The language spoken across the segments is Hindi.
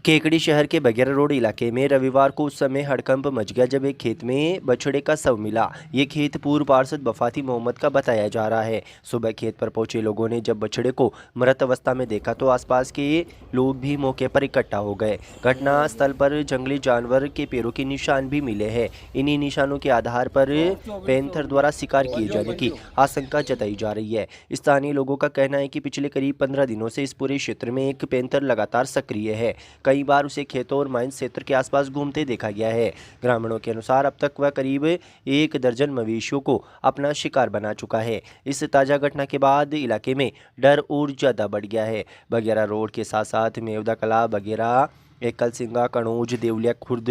केकड़ी शहर के बगैरा रोड इलाके में रविवार को उस समय हड़कंप मच गया जब एक खेत में बछड़े का शव मिला। ये खेत पूर्व पार्षद बफाती मोहम्मद का बताया जा रहा है। सुबह खेत पर पहुंचे लोगों ने जब बछड़े को मृत अवस्था में देखा तो आसपास के लोग भी मौके पर इकट्ठा हो गए। घटना स्थल पर जंगली जानवर के पैरों के निशान भी मिले हैं। इन्हीं निशानों के आधार पर पैंथर द्वारा शिकार किए जाने की आशंका जताई जा रही है। स्थानीय लोगों का कहना है कि पिछले करीब 15 दिनों से इस पूरे क्षेत्र में एक पैंथर लगातार सक्रिय है। कई बार उसे खेतों और माइंस क्षेत्र के आसपास घूमते देखा गया है। ग्रामीणों के अनुसार अब तक वह करीब 1 दर्जन मवेशियों को अपना शिकार बना चुका है। इस ताज़ा घटना के बाद इलाके में डर और ज़्यादा बढ़ गया है। बगैरा रोड के साथ साथ मेवदा कला, बगैरा, एकल सिंगा, कनौज, देवलिया खुर्द,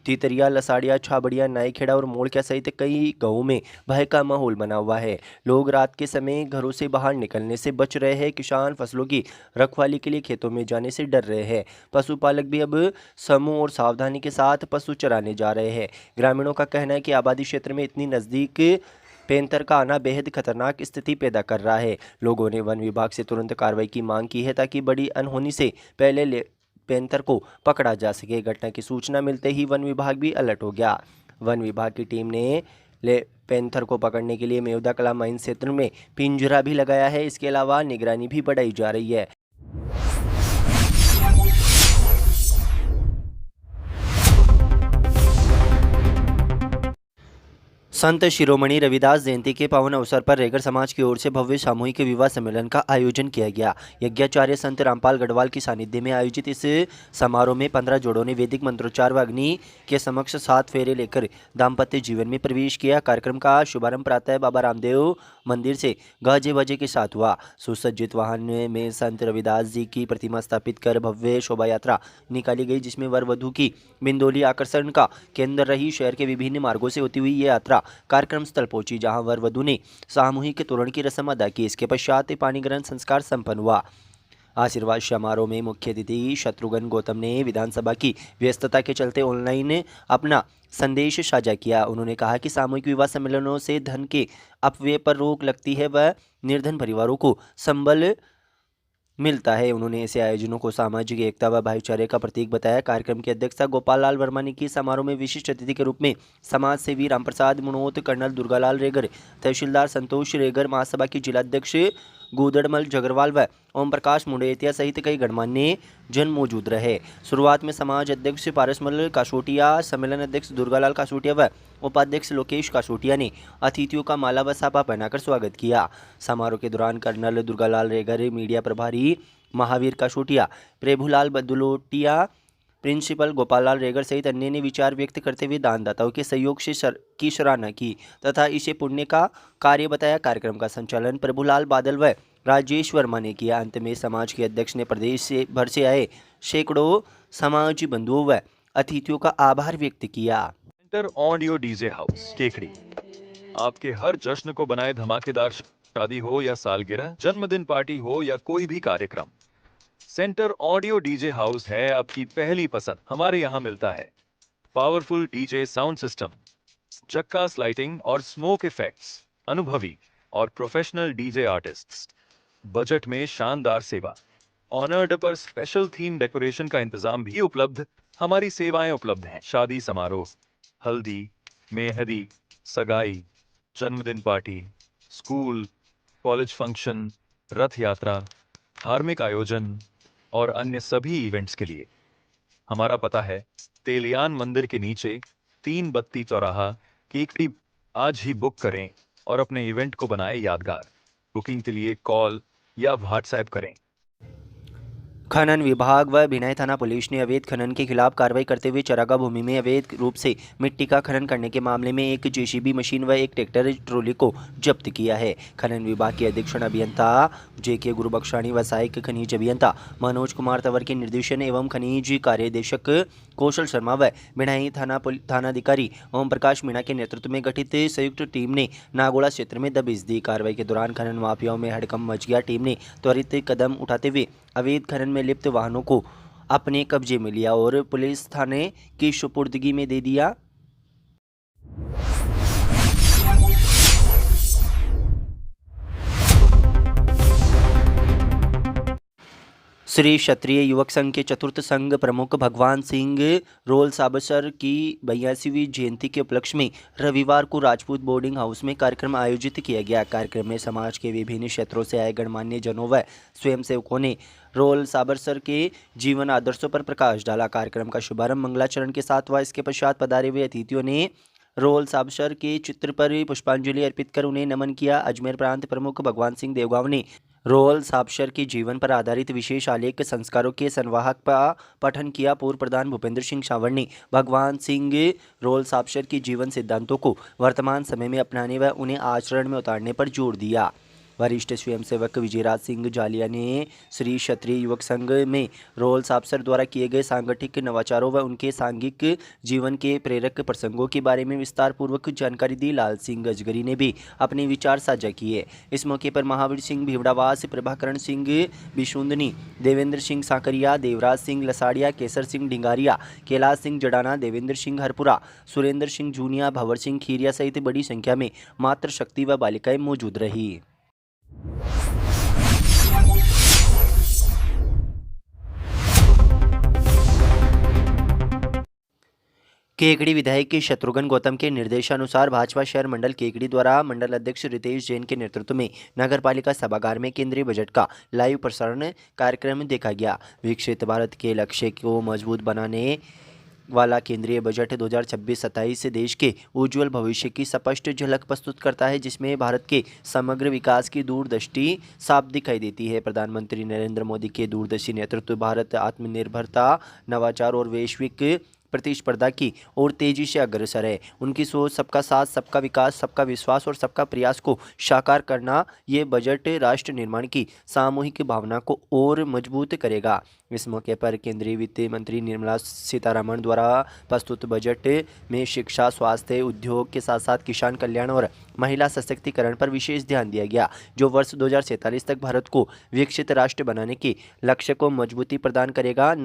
तितरिया, लसाड़िया, छाबड़िया, नाईखेड़ा और मोड़किया सहित कई गांवों में भय का माहौल बना हुआ है। लोग रात के समय घरों से बाहर निकलने से बच रहे हैं। किसान फसलों की रखवाली के लिए खेतों में जाने से डर रहे हैं। पशुपालक भी अब समूह और सावधानी के साथ पशु चराने जा रहे हैं। ग्रामीणों का कहना है कि आबादी क्षेत्र में इतनी नज़दीक पैंथर का आना बेहद खतरनाक स्थिति पैदा कर रहा है। लोगों ने वन विभाग से तुरंत कार्रवाई की मांग की है ताकि बड़ी अनहोनी से पहले पैंथर को पकड़ा जा सके। घटना की सूचना मिलते ही वन विभाग भी अलर्ट हो गया। वन विभाग की टीम ने पैंथर को पकड़ने के लिए मेवदा कला माइन क्षेत्र में पिंजरा भी लगाया है। इसके अलावा निगरानी भी बढ़ाई जा रही है। संत शिरोमणि रविदास जयंती के पावन अवसर पर रेगर समाज की ओर से भव्य सामूहिक विवाह सम्मेलन का आयोजन किया गया। यज्ञाचार्य संत रामपाल गढ़वाल की सानिध्य में आयोजित इस समारोह में 15 जोड़ों ने वैदिक मंत्रोच्चार व अग्नि के समक्ष 7 फेरे लेकर दाम्पत्य जीवन में प्रवेश किया। कार्यक्रम का शुभारंभ प्रातः बाबा रामदेव मंदिर से गाजे बाजे के साथ हुआ। सुसज्जित वाहन में संत रविदास जी की प्रतिमा स्थापित कर भव्य शोभा यात्रा निकाली गई, जिसमें वर वधू की बिंदोली आकर्षण का केंद्र रही। शहर के विभिन्न मार्गों से होती हुई ये यात्रा कार्यक्रम स्थल पहुंची, जहां वर वधू ने सामूहिक तोरण की रस्म अदा की। इसके पश्चात पानी ग्रहण संस्कार संपन्न हुआ। आशीर्वाद समारोह में मुख्य अतिथि शत्रुघ्न गौतम ने विधानसभा की व्यस्तता के चलते ऑनलाइन अपना संदेश साझा किया। उन्होंने कहा कि सामूहिक विवाह सम्मेलनों से धन के अपव्यय पर रोक लगती है व निर्धन परिवारों को संबल मिलता है। उन्होंने ऐसे आयोजनों को सामाजिक एकता व भाईचारे का प्रतीक बताया। कार्यक्रम की अध्यक्षता गोपाल लाल वर्मा ने की। समारोह में विशिष्ट अतिथि के रूप में समाज सेवी रामप्रसाद मुनोत, कर्नल दुर्गालाल रेगर, तहसीलदार संतोष रेगर, महासभा की जिलाध्यक्ष गोदड़मल जगरवाल व ओम प्रकाश मुंडेतिया सहित कई गणमान्य जन मौजूद रहे। शुरुआत में समाज अध्यक्ष पारसमल कासोटिया, सम्मेलन अध्यक्ष दुर्गालाल कासोटिया व उपाध्यक्ष लोकेश कासोटिया ने अतिथियों का माला व साफा पहनाकर स्वागत किया। समारोह के दौरान कर्नल दुर्गालाल रेगर, मीडिया प्रभारी महावीर कासोटिया, प्रभुलाल बदुलोटिया, प्रिंसिपल गोपाल लाल रेगर सहित अन्य ने विचार व्यक्त करते हुए दानदाताओं के सहयोग से की सराहना की तथा इसे पुण्य का कार्य बताया। कार्यक्रम का संचालन प्रभुलाल बादल व राजेश वर्मा ने किया। अंत में समाज के अध्यक्ष ने प्रदेश से भर से आए सैकड़ों समाज बंधुओं व अतिथियों का आभार व्यक्त किया। Centre audio DJ house Kekri आपके हर जश्न को बनाए धमाकेदार। शादी हो या सालगिरह, जन्मदिन पार्टी हो या कोई भी कार्यक्रम, सेंटर ऑडियो डीजे हाउस है आपकी पहली पसंद। हमारे यहाँ मिलता है पावरफुल डीजे साउंड सिस्टम, चक्कास लाइटिंग और स्मोक इफेक्ट्स, अनुभवी और प्रोफेशनल डीजे आर्टिस्ट्स, बजट में शानदार सेवा, ऑनर्ड पर स्पेशल थीम डेकोरेशन का इंतजाम भी उपलब्ध। हमारी सेवाएं उपलब्ध हैं शादी समारोह, हल्दी, मेहंदी, सगाई, जन्मदिन पार्टी, स्कूल कॉलेज फंक्शन, रथ यात्रा, धार्मिक आयोजन और अन्य सभी इवेंट्स के लिए। हमारा पता है तेलियान मंदिर के नीचे 3 बत्ती चौराहा, केकड़ी। आज ही बुक करें और अपने इवेंट को बनाए यादगार। बुकिंग के लिए कॉल या व्हाट्सएप करें। खनन विभाग व भिलाई थाना पुलिस ने अवैध खनन के खिलाफ कार्रवाई करते हुए चरागा भूमि में अवैध रूप से मिट्टी का खनन करने के मामले में एक जेसीबी मशीन व एक ट्रैक्टर ट्रॉली को जब्त किया है। खनन विभाग के अधीक्षण अभियंता जेके गुरुबख्शानी व सहायक खनिज अभियंता मनोज कुमार तंवर के निर्देशन एवं खनिज कार्यदेशक कौशल शर्मा व भिलाई थानाधिकारी ओम प्रकाश मीणा के नेतृत्व में गठित संयुक्त टीम ने नागोड़ा क्षेत्र में दबिश दी। कार्रवाई के दौरान खनन माफियाओं में हड़कंप मच गया। टीम ने त्वरित कदम उठाते हुए अवैध खनन में लिप्त वाहनों को अपने कब्जे में लिया और पुलिस थाने की सुपुर्दगी में दे दिया। श्री क्षत्रिय युवक संघ के चतुर्थ संघ प्रमुख भगवान सिंह रोल साबसर की 82वीं जयंती के उपलक्ष्य में रविवार को राजपूत बोर्डिंग हाउस में कार्यक्रम आयोजित किया गया। कार्यक्रम में समाज के विभिन्न क्षेत्रों से आए गणमान्य जनों व स्वयंसेवकों ने रोल साबरसर के जीवन आदर्शों पर प्रकाश डाला। कार्यक्रम का शुभारंभ मंगलाचरण के साथ हुआ। इसके पश्चात पधारे हुए अतिथियों ने रोल साबसर के चित्र पर पुष्पांजलि अर्पित कर उन्हें नमन किया। अजमेर प्रांत प्रमुख भगवान सिंह देवगांव ने रोल साबसर के जीवन पर आधारित विशेष आलेख संस्कारों के संवाहक का पठन किया। पूर्व प्रधान भूपेंद्र सिंह शावर ने भगवान सिंह रोल साबसर के जीवन सिद्धांतों को वर्तमान समय में अपनाने व उन्हें आचरण में उतारने पर जोर दिया। वरिष्ठ स्वयंसेवक विजयराज सिंह जालिया ने श्री क्षत्रिय युवक संघ में रोल साबसर द्वारा किए गए सांगठनिक नवाचारों व उनके सांघिक जीवन के प्रेरक प्रसंगों के बारे में विस्तार पूर्वक जानकारी दी। लाल सिंह अजगरी ने भी अपने विचार साझा किए। इस मौके पर महावीर सिंह भीवड़ावास, प्रभाकरण सिंह बिशुंदनी, देवेंद्र सिंह साकरिया, देवराज सिंह लसाड़िया, केसर सिंह ढिंगारिया, कैलाश सिंह जडाना, देवेंद्र सिंह हरपुरा, सुरेंद्र सिंह जूनिया, भंवर सिंह खीरिया सहित बड़ी संख्या में मातृशक्ति व बालिकाएं मौजूद रही। केकड़ी विधायक के शत्रुघ्न गौतम के निर्देशानुसार भाजपा शहर मंडल केकड़ी द्वारा मंडल अध्यक्ष रितेश जैन के नेतृत्व में नगरपालिका सभागार में केंद्रीय बजट का लाइव प्रसारण कार्यक्रम देखा गया। विकसित भारत के लक्ष्य को मजबूत बनाने वाला केंद्रीय बजट 2026-27 देश के उज्जवल भविष्य की स्पष्ट झलक प्रस्तुत करता है, जिसमें भारत के समग्र विकास की दूरदृष्टि साफ दिखाई देती है। प्रधानमंत्री नरेंद्र मोदी के दूरदर्शी नेतृत्व भारत आत्मनिर्भरता, नवाचार और वैश्विक प्रतिस्पर्धा की ओर तेजी से अग्रसर है। उनकी सोच सबका साथ, सबका विकास, सबका विश्वास और सबका प्रयास को साकार करना, ये बजट राष्ट्र निर्माण की सामूहिक भावना को और मजबूत करेगा। इस मौके पर केंद्रीय वित्त मंत्री निर्मला सीतारमण द्वारा प्रस्तुत बजट में शिक्षा, स्वास्थ्य, उद्योग के साथ साथ किसान कल्याण और महिला सशक्तिकरण पर विशेष ध्यान दिया गया, जो वर्ष 2047 तक भारत को विकसित राष्ट्र बनाने के लक्ष्य को मजबूती प्रदान करेगा।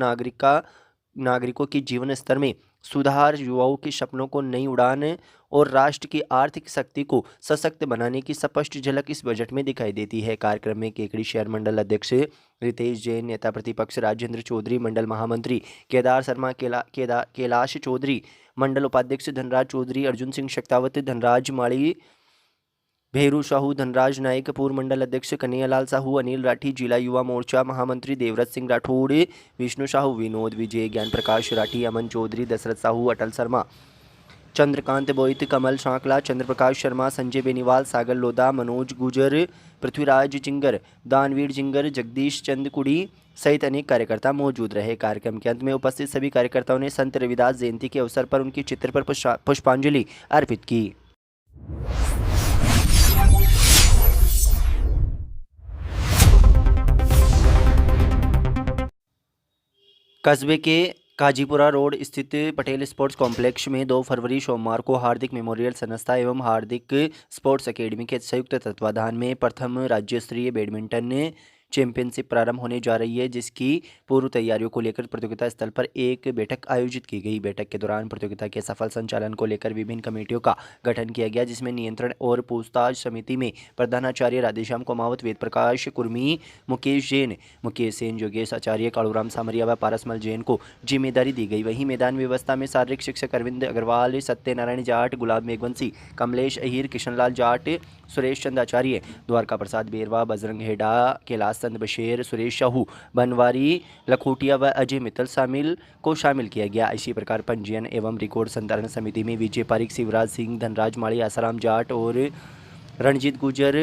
नागरिकों के जीवन स्तर में सुधार, युवाओं के सपनों को नई उड़ान और राष्ट्र की आर्थिक शक्ति को सशक्त बनाने की स्पष्ट झलक इस बजट में दिखाई देती है। कार्यक्रम में केकड़ी शहर मंडल अध्यक्ष रितेश जैन, नेता प्रतिपक्ष राजेंद्र चौधरी, मंडल महामंत्री केदार शर्मा, कैलाश चौधरी, मंडल उपाध्यक्ष धनराज चौधरी, अर्जुन सिंह शक्तावत, धनराज माड़ी, भेरू साहू, धनराज नायक, पूर्व मंडल अध्यक्ष कन्हैयालाल साहू, अनिल राठी, जिला युवा मोर्चा महामंत्री देवव्रत सिंह राठौड़, विष्णु साहू, विनोद विजय, ज्ञान प्रकाश राठी, अमन चौधरी, दशरथ साहू, अटल शर्मा, चंद्रकांत बोईत, कमल सांकला, चंद्रप्रकाश शर्मा, संजय बेनीवाल, सागर लोधा, मनोज गुजर, पृथ्वीराज चिंगर, दानवीर जिंगर, जगदीश चंद कुड़ी सहित अनेक कार्यकर्ता मौजूद रहे। कार्यक्रम के अंत में उपस्थित सभी कार्यकर्ताओं ने संत रविदास जयंती के अवसर पर उनके चित्र पर पुष्पांजलि अर्पित की। कस्बे के काजीपुरा रोड स्थित पटेल स्पोर्ट्स कॉम्प्लेक्स में 2 फरवरी सोमवार को हार्दिक मेमोरियल संस्था एवं हार्दिक स्पोर्ट्स एकेडमी के संयुक्त तत्वाधान में प्रथम राज्य स्तरीय बैडमिंटन चैंपियनशिप प्रारंभ होने जा रही है, जिसकी पूर्व तैयारियों को लेकर प्रतियोगिता स्थल पर एक बैठक आयोजित की गई। बैठक के दौरान प्रतियोगिता के सफल संचालन को लेकर विभिन्न कमेटियों का गठन किया गया, जिसमें नियंत्रण और पूछताछ समिति में प्रधानाचार्य राधेश्याम कुमावत, वेद प्रकाश कुर्मी, मुकेश जैन, मुकेश सेन, योगेश आचार्य, कालूराम सामरिया व पारसमल जैन को जिम्मेदारी दी गई। वहीं मैदान व्यवस्था में शारीरिक शिक्षक अरविंद अग्रवाल, सत्यनारायण जाट, गुलाब मेघवंशी, कमलेश अहिर, किशनलाल जाट, सुरेश चंद आचार्य, द्वारका प्रसाद बेरवा, बजरंग हेडा, कैलाश चंद बशेर, सुरेश साहू, बनवारी लखोटिया व अजय मित्तल शामिल किया गया। इसी प्रकार पंजीयन एवं रिकॉर्ड संधारण समिति में विजय पारिक, शिवराज सिंह, धनराज माड़ी, आसाराम जाट और रणजीत गुजर,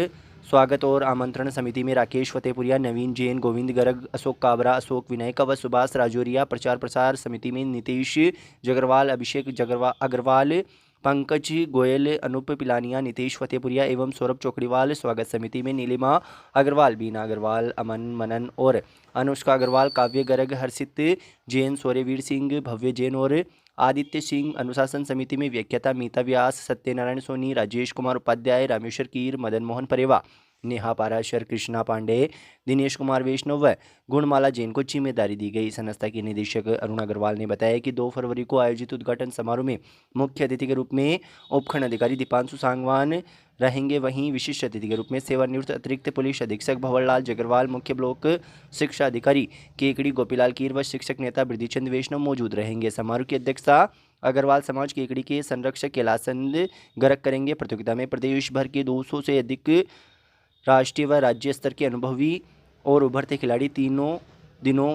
स्वागत और आमंत्रण समिति में राकेश फतेहपुरिया, नवीन जैन, गोविंद गर्ग, अशोक काबरा, अशोक विनायक व सुभाष राजौरिया, प्रचार प्रसार समिति में नीतीश जगरवाल, अभिषेक अग्रवाल, पंकज गोयल, अनूप पिलानिया, नीतीश फतेहपुरिया एवं सौरभ चौकड़ीवाल। स्वागत समिति में नीलिमा अग्रवाल, बीना अग्रवाल, अमन मनन और अनुष्का अग्रवाल, काव्य गर्ग, हर्षित जैन, सौर्यवीर सिंह, भव्य जैन और आदित्य सिंह। अनुशासन समिति में व्याख्याता मीता व्यास, सत्यनारायण सोनी, राजेश कुमार उपाध्याय, रामेश्वर कीर, मदन मोहन परेवा, नेहा पाराशर, कृष्णा पांडे, दिनेश कुमार वैष्णव व गुणमाला जैन को जिम्मेदारी दी गई। संस्था की निदेशक अरुण अग्रवाल ने बताया कि 2 फरवरी को आयोजित उद्घाटन समारोह में मुख्य अतिथि के रूप में उपखंड अधिकारी दीपांशु सांगवान रहेंगे। वहीं विशिष्ट अतिथि के रूप में सेवानिवृत्त अतिरिक्त पुलिस अधीक्षक भंवरलाल जगरवाल, मुख्य ब्लॉक शिक्षा अधिकारी केकड़ी गोपीलाल कीर व शिक्षक नेता बृद्धिचंद वैष्णव मौजूद रहेंगे। समारोह की अध्यक्षता अग्रवाल समाज केकड़ी के संरक्षक कैलासचंद गर्ग करेंगे। प्रतियोगिता में प्रदेश भर के 200 से अधिक राष्ट्रीय व राज्य स्तर के अनुभवी और उभरते खिलाड़ी तीनों दिनों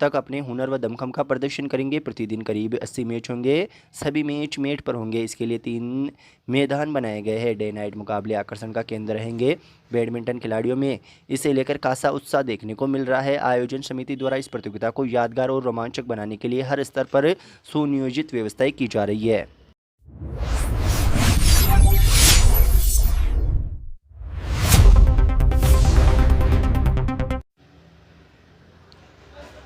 तक अपने हुनर व दमखम का प्रदर्शन करेंगे। प्रतिदिन करीब 80 मैच होंगे। सभी मैच मेट पर होंगे। इसके लिए 3 मैदान बनाए गए हैं। डे नाइट मुकाबले आकर्षण का केंद्र रहेंगे। बैडमिंटन खिलाड़ियों में इसे लेकर खासा उत्साह देखने को मिल रहा है। आयोजन समिति द्वारा इस प्रतियोगिता को यादगार और रोमांचक बनाने के लिए हर स्तर पर सुनियोजित व्यवस्थाएं की जा रही है।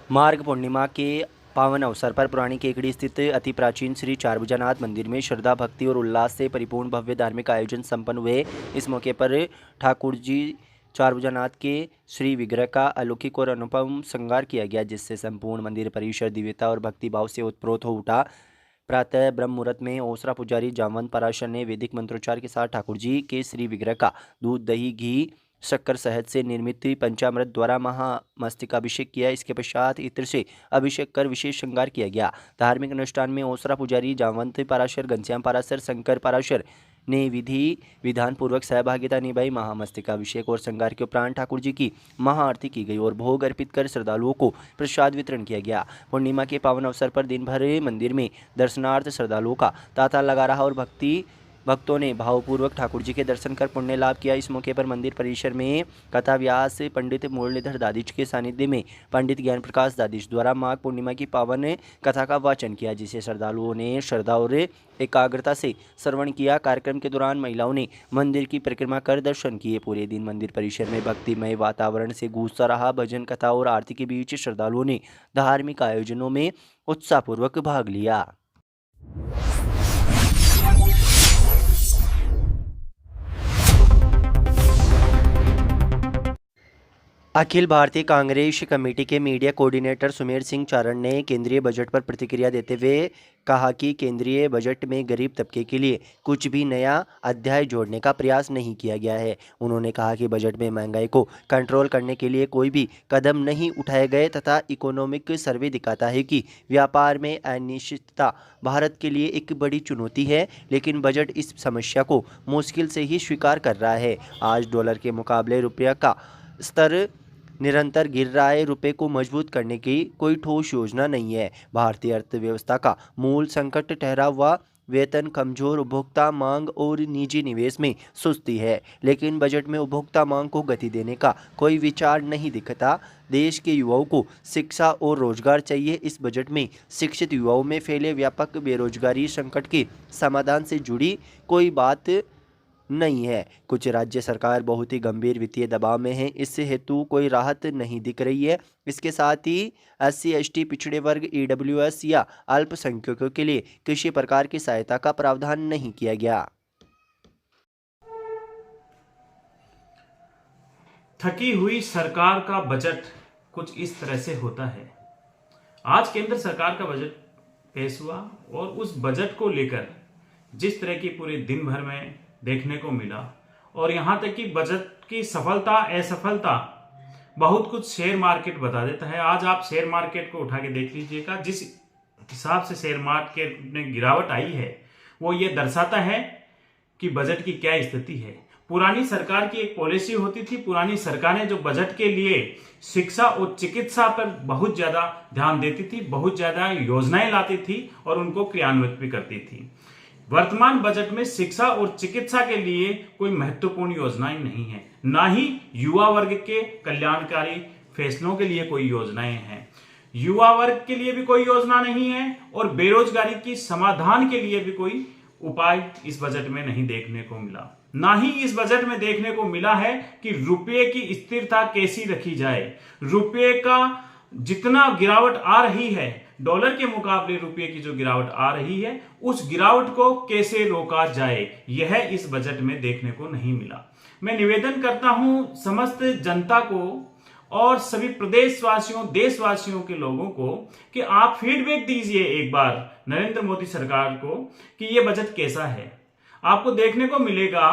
मार्ग पूर्णिमा के पावन अवसर पर पुरानी केकड़ी स्थित अति प्राचीन श्री चारभुजानाथ मंदिर में श्रद्धा, भक्ति और उल्लास से परिपूर्ण भव्य धार्मिक आयोजन संपन्न हुए। इस मौके पर ठाकुर जी चारभुजानाथ के श्री विग्रह का अलौकिक और अनुपम श्रृंगार किया गया, जिससे संपूर्ण मंदिर परिसर दिव्यता और भक्ति भाव से उत्प्रोत हो उठा। प्रातः ब्रह्म मुहूर्त में ओसरा पुजारी जामवंत पराशर ने वैदिक मंत्रोच्चार के साथ ठाकुर जी के श्री विग्रह का दूध, दही, घी, शक्कर, शहद से निर्मित पंचामृत द्वारा महामस्तकाभिषेक किया। इसके पश्चात इत्र से अभिषेक कर विशेष श्रृंगार किया गया। धार्मिक अनुष्ठान में ओसरा पुजारी जामवंत पराशर, घनश्याम पराशर, शंकर पराशर ने विधि विधान पूर्वक सहभागिता निभाई। महामस्तकाभिषेक और श्रृंगार के उपरांत ठाकुर जी की महाआरती की गई और भोग अर्पित कर श्रद्धालुओं को प्रसाद वितरण किया गया। पूर्णिमा के पावन अवसर पर दिन भर मंदिर में दर्शनार्थ श्रद्धालुओं का तांता लगा रहा और भक्तों ने भावपूर्वक ठाकुर जी के दर्शन कर पुण्य लाभ किया। इस मौके पर मंदिर परिसर में कथा व्यास पंडित मुरलीधर दादिश के सानिध्य में पंडित ज्ञान प्रकाश दादिश द्वारा माघ पूर्णिमा की पावन कथा का वाचन किया, जिसे श्रद्धालुओं ने श्रद्धा और एकाग्रता से श्रवण किया। कार्यक्रम के दौरान महिलाओं ने मंदिर की परिक्रमा कर दर्शन किए। पूरे दिन मंदिर परिसर में भक्तिमय वातावरण से गूंजता रहा। भजन, कथा और आरती के बीच श्रद्धालुओं ने धार्मिक आयोजनों में उत्साहपूर्वक भाग लिया। अखिल भारतीय कांग्रेस कमेटी के मीडिया कोऑर्डिनेटर सुमेर सिंह चारण ने केंद्रीय बजट पर प्रतिक्रिया देते हुए कहा कि केंद्रीय बजट में गरीब तबके के लिए कुछ भी नया अध्याय जोड़ने का प्रयास नहीं किया गया है। उन्होंने कहा कि बजट में महंगाई को कंट्रोल करने के लिए कोई भी कदम नहीं उठाए गए तथा इकोनॉमिक सर्वे दिखाता है कि व्यापार में अनिश्चितता भारत के लिए एक बड़ी चुनौती है, लेकिन बजट इस समस्या को मुश्किल से ही स्वीकार कर रहा है। आज डॉलर के मुकाबले रुपये का स्तर निरंतर गिर रहा है। रुपये को मजबूत करने की कोई ठोस योजना नहीं है। भारतीय अर्थव्यवस्था का मूल संकट ठहरा हुआ वेतन, कमजोर उपभोक्ता मांग और निजी निवेश में सुस्ती है, लेकिन बजट में उपभोक्ता मांग को गति देने का कोई विचार नहीं दिखता। देश के युवाओं को शिक्षा और रोजगार चाहिए। इस बजट में शिक्षित युवाओं में फैले व्यापक बेरोजगारी संकट के समाधान से जुड़ी कोई बात नहीं है। कुछ राज्य सरकार बहुत ही गंभीर वित्तीय दबाव में है, इस हेतु कोई राहत नहीं दिख रही है। इसके साथ ही SC ST पिछड़े वर्ग EWS या अल्पसंख्यकों के लिए किसी प्रकार की सहायता का प्रावधान नहीं किया गया। थकी हुई सरकार का बजट कुछ इस तरह से होता है। आज केंद्र सरकार का बजट पेश हुआ और उस बजट को लेकर जिस तरह की पूरे दिन भर में देखने को मिला, और यहां तक कि बजट की सफलता असफलता बहुत कुछ शेयर मार्केट बता देता है। आज आप शेयर मार्केट को उठा के देख लीजिएगा, जिस हिसाब से शेयर मार्केट में गिरावट आई है वो ये दर्शाता है कि बजट की क्या स्थिति है। पुरानी सरकार की एक पॉलिसी होती थी, पुरानी सरकारें जो बजट के लिए शिक्षा और चिकित्सा पर बहुत ज्यादा ध्यान देती थी, बहुत ज्यादा योजनाएं लाती थी और उनको क्रियान्वित भी करती थी। वर्तमान बजट में शिक्षा और चिकित्सा के लिए कोई महत्वपूर्ण योजनाएं नहीं है, ना ही युवा वर्ग के कल्याणकारी फैसलों के लिए कोई योजनाएं हैं। युवा वर्ग के लिए भी कोई योजना नहीं है और बेरोजगारी की समाधान के लिए भी कोई उपाय इस बजट में नहीं देखने को मिला। ना ही इस बजट में देखने को मिला है कि रुपये की स्थिरता कैसी रखी जाए। रुपये का जितना गिरावट आ रही है, डॉलर के मुकाबले रुपये की जो गिरावट आ रही है, उस गिरावट को कैसे रोका जाए, यह इस बजट में देखने को नहीं मिला। मैं निवेदन करता हूं समस्त जनता को और सभी प्रदेशवासियों, देशवासियों के लोगों को कि आप फीडबैक दीजिए एक बार नरेंद्र मोदी सरकार को कि यह बजट कैसा है। आपको देखने को मिलेगा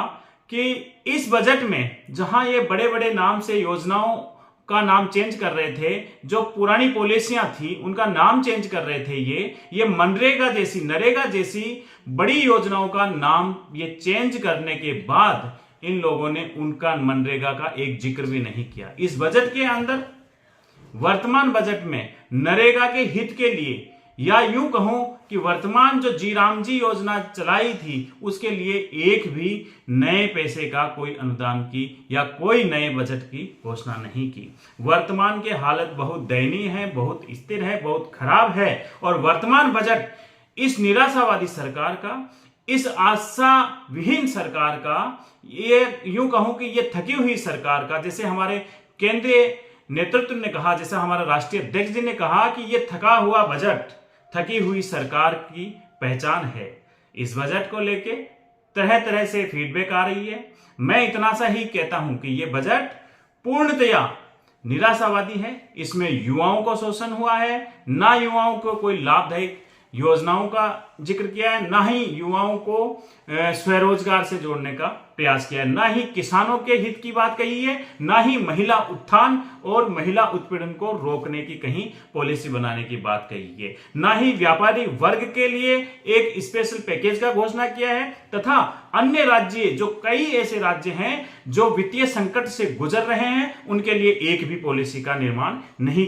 कि इस बजट में जहां ये बड़े बड़े नाम से योजनाओं का नाम चेंज कर रहे थे, जो पुरानी पॉलिसियां थी उनका नाम चेंज कर रहे थे, ये मनरेगा जैसी, नरेगा जैसी बड़ी योजनाओं का नाम ये चेंज करने के बाद इन लोगों ने उनका मनरेगा का एक जिक्र भी नहीं किया। इस बजट के अंदर, वर्तमान बजट में नरेगा के हित के लिए, या यूं कहूं कि वर्तमान जो जी राम जी योजना चलाई थी उसके लिए एक भी नए पैसे का कोई अनुदान की या कोई नए बजट की घोषणा नहीं की। वर्तमान के हालत बहुत दयनीय है, बहुत स्थिर है, बहुत खराब है और वर्तमान बजट इस निराशावादी सरकार का, इस आशा विहीन सरकार का, ये यूं कहूं कि ये थकी हुई सरकार का, जैसे हमारे केंद्रीय नेतृत्व ने कहा, जैसे हमारा राष्ट्रीय अध्यक्ष जी ने कहा कि ये थका हुआ बजट थकी हुई सरकार की पहचान है। इस बजट को लेके तरह तरह से फीडबैक आ रही है। मैं इतना सा ही कहता हूं कि यह बजट पूर्णतया निराशावादी है। इसमें युवाओं को शोषण हुआ है, ना युवाओं को कोई लाभदायक योजनाओं का जिक्र किया है, ना ही युवाओं को स्वरोजगार से जोड़ने का प्रयास किया है, ना ही किसानों के हित की बात कही है, ना ही महिला उत्थान और महिला उत्पीड़न को रोकने की कहीं पॉलिसी बनाने की बात कही है, ना ही व्यापारी वर्ग के लिए एक स्पेशल पैकेज का घोषणा किया है, तथा अन्य राज्य, जो कई ऐसे राज्य हैं जो वित्तीय संकट से गुजर रहे हैं, उनके लिए एक भी पॉलिसी का निर्माण नहीं।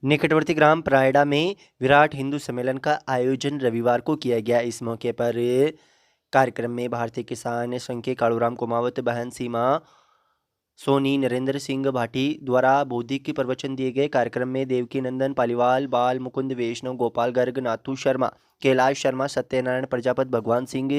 निकटवर्ती ग्राम प्रायडा में विराट हिंदू सम्मेलन का आयोजन रविवार को किया गया। इस मौके पर कार्यक्रम में भारतीय किसान संघ के कालूराम कुमावत, बहन सीमा सोनी, नरेंद्र सिंह भाटी द्वारा बौद्धिक प्रवचन दिए गए। कार्यक्रम में देवकी नंदन पालीवाल, बाल मुकुंद वैष्णव, गोपाल गर्ग, नाथू शर्मा, कैलाश शर्मा, सत्यनारायण प्रजापत, भगवान सिंह,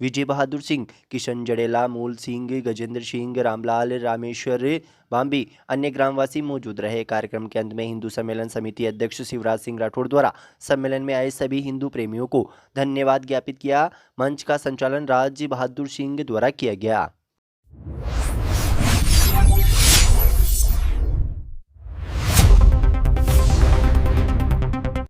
विजय बहादुर सिंह, किशन जड़ेला, मूल सिंह, गजेंद्र सिंह, रामलाल, रामेश्वर बाम्बी, अन्य ग्रामवासी मौजूद रहे। कार्यक्रम के अंत में हिंदू सम्मेलन समिति अध्यक्ष शिवराज सिंह राठौड़ द्वारा सम्मेलन में आए सभी हिंदू प्रेमियों को धन्यवाद ज्ञापित किया। मंच का संचालन राज बहादुर सिंह द्वारा किया गया।